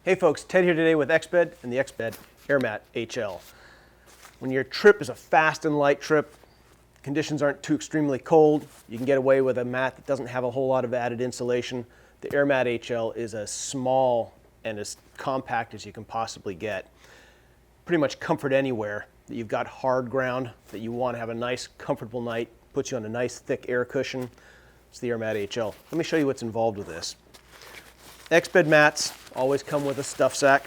Hey folks, Ted here today with Exped and the Exped AirMat HL. When your trip is a fast and light trip, conditions aren't too extremely cold, you can get away with a mat that doesn't have a whole lot of added insulation. The AirMat HL is as small and as compact as you can possibly get. Pretty much comfort anywhere that you've got hard ground, that you want to have a nice comfortable night, puts you on a nice thick air cushion. It's the AirMat HL. Let me show you what's involved with this. Exped mats always come with a stuff sack.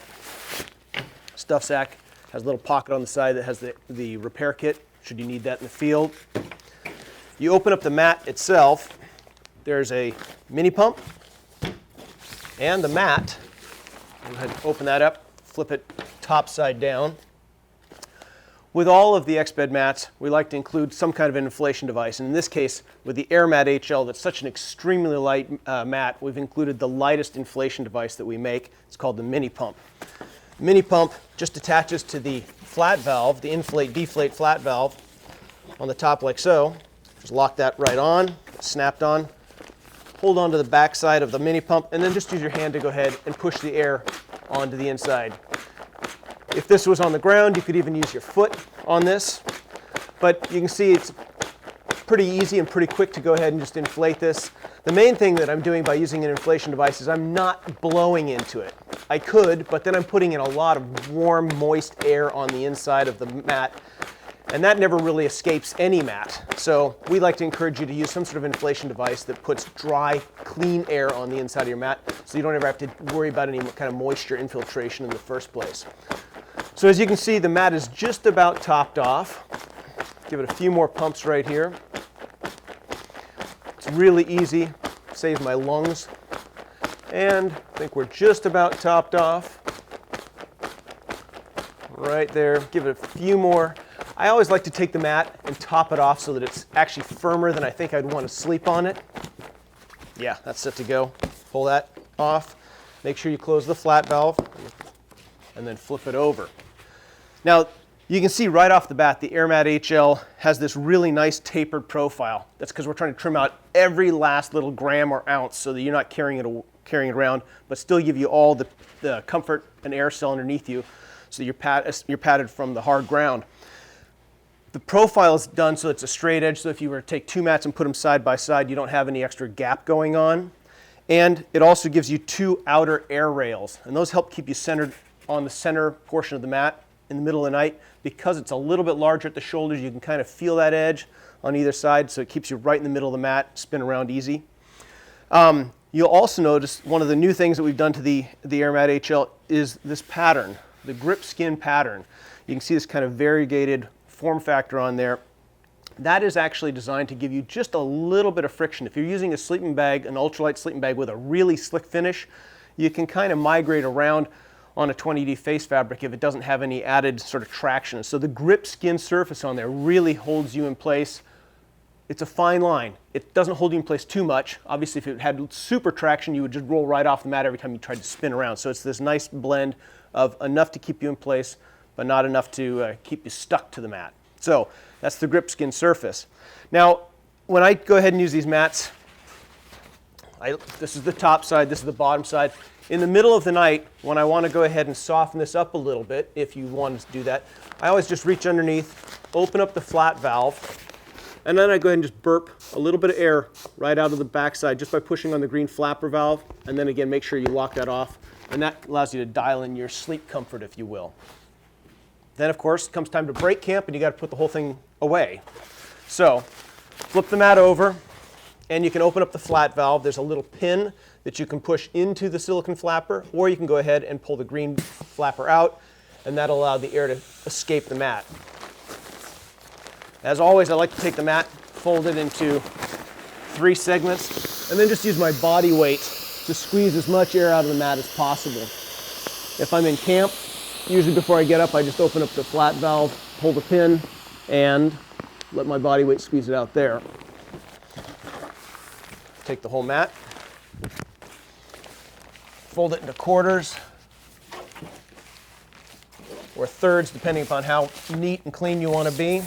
Stuff sack has a little pocket on the side that has the repair kit, should you need that in the field. You open up the mat itself, there's a mini pump, and the mat, go ahead and open that up, flip it top side down. With all of the Exped mats, we like to include some kind of an inflation device. And in this case, with the AirMat HL, that's such an extremely light mat, we've included the lightest inflation device that we make. It's called the mini pump. The mini pump just attaches to the flat valve, the inflate-deflate flat valve on the top like so. Just lock that right on, snapped on. Hold on to the back side of the mini pump, and then just use your hand to go ahead and push the air onto the inside. If this was on the ground, you could even use your foot on this. But you can see it's pretty easy and pretty quick to go ahead and just inflate this. The main thing that I'm doing by using an inflation device is I'm not blowing into it. I could, but then I'm putting in a lot of warm, moist air on the inside of the mat. And that never really escapes any mat. So we like to encourage you to use some sort of inflation device that puts dry, clean air on the inside of your mat so you don't ever have to worry about any kind of moisture infiltration in the first place. So as you can see, the mat is just about topped off. Give it a few more pumps right here. It's really easy, saves my lungs. And I think we're just about topped off. Right there, give it a few more. I always like to take the mat and top it off so that it's actually firmer than I think I'd want to sleep on it. Yeah, that's set to go. Pull that off. Make sure you close the flat valve and then flip it over. Now, you can see right off the bat the AirMat HL has this really nice tapered profile. That's because we're trying to trim out every last little gram or ounce so that you're not carrying it around, but still give you all the comfort and air cell underneath you so you're padded from the hard ground. The profile is done so it's a straight edge, so if you were to take two mats and put them side by side, you don't have any extra gap going on. And it also gives you two outer air rails, and those help keep you centered on the center portion of the mat in the middle of the night. Because it's a little bit larger at the shoulders, you can kind of feel that edge on either side, so it keeps you right in the middle of the mat, spin around easy. You'll also notice one of the new things that we've done to the AirMat HL is this pattern, the grip skin pattern. You can see this kind of variegated form factor on there. That is actually designed to give you just a little bit of friction. If you're using a sleeping bag, an ultralight sleeping bag with a really slick finish, you can kind of migrate around on a 20D face fabric if it doesn't have any added sort of traction. So the grip skin surface on there really holds you in place. It's a fine line. It doesn't hold you in place too much. Obviously, if it had super traction, you would just roll right off the mat every time you tried to spin around. So it's this nice blend of enough to keep you in place, but not enough to keep you stuck to the mat. So that's the grip skin surface. Now, when I go ahead and use these mats, this is the top side, this is the bottom side. In the middle of the night, when I want to go ahead and soften this up a little bit, if you want to do that, I always just reach underneath, open up the flat valve, and then I go ahead and just burp a little bit of air right out of the backside just by pushing on the green flapper valve, and then again, make sure you lock that off, and that allows you to dial in your sleep comfort, if you will. Then, of course, it comes time to break camp, and you got to put the whole thing away. So, flip the mat over, and you can open up the flat valve. There's a little pin that you can push into the silicone flapper, or you can go ahead and pull the green flapper out, and that'll allow the air to escape the mat. As always, I like to take the mat, fold it into 3 segments, and then just use my body weight to squeeze as much air out of the mat as possible. If I'm in camp, usually before I get up, I just open up the flat valve, pull the pin, and let my body weight squeeze it out there. Take the whole mat, fold it into quarters or thirds, depending upon how neat and clean you want to be,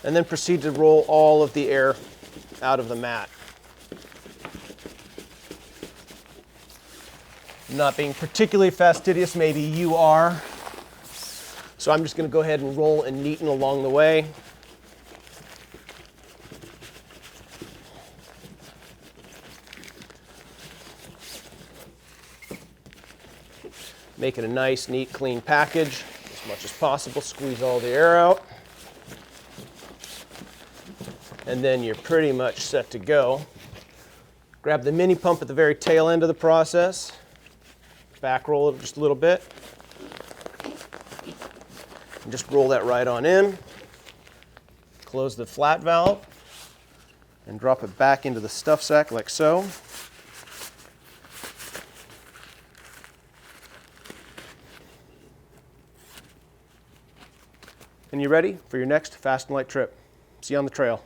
and then proceed to roll all of the air out of the mat. I'm not being particularly fastidious, maybe you are. So I'm just going to go ahead and roll and neaten along the way. Make it a nice, neat, clean package as much as possible. Squeeze all the air out. And then you're pretty much set to go. Grab the mini pump at the very tail end of the process. Back roll it just a little bit. And just roll that right on in. Close the flat valve and drop it back into the stuff sack like so. And you're ready for your next fast and light trip. See you on the trail.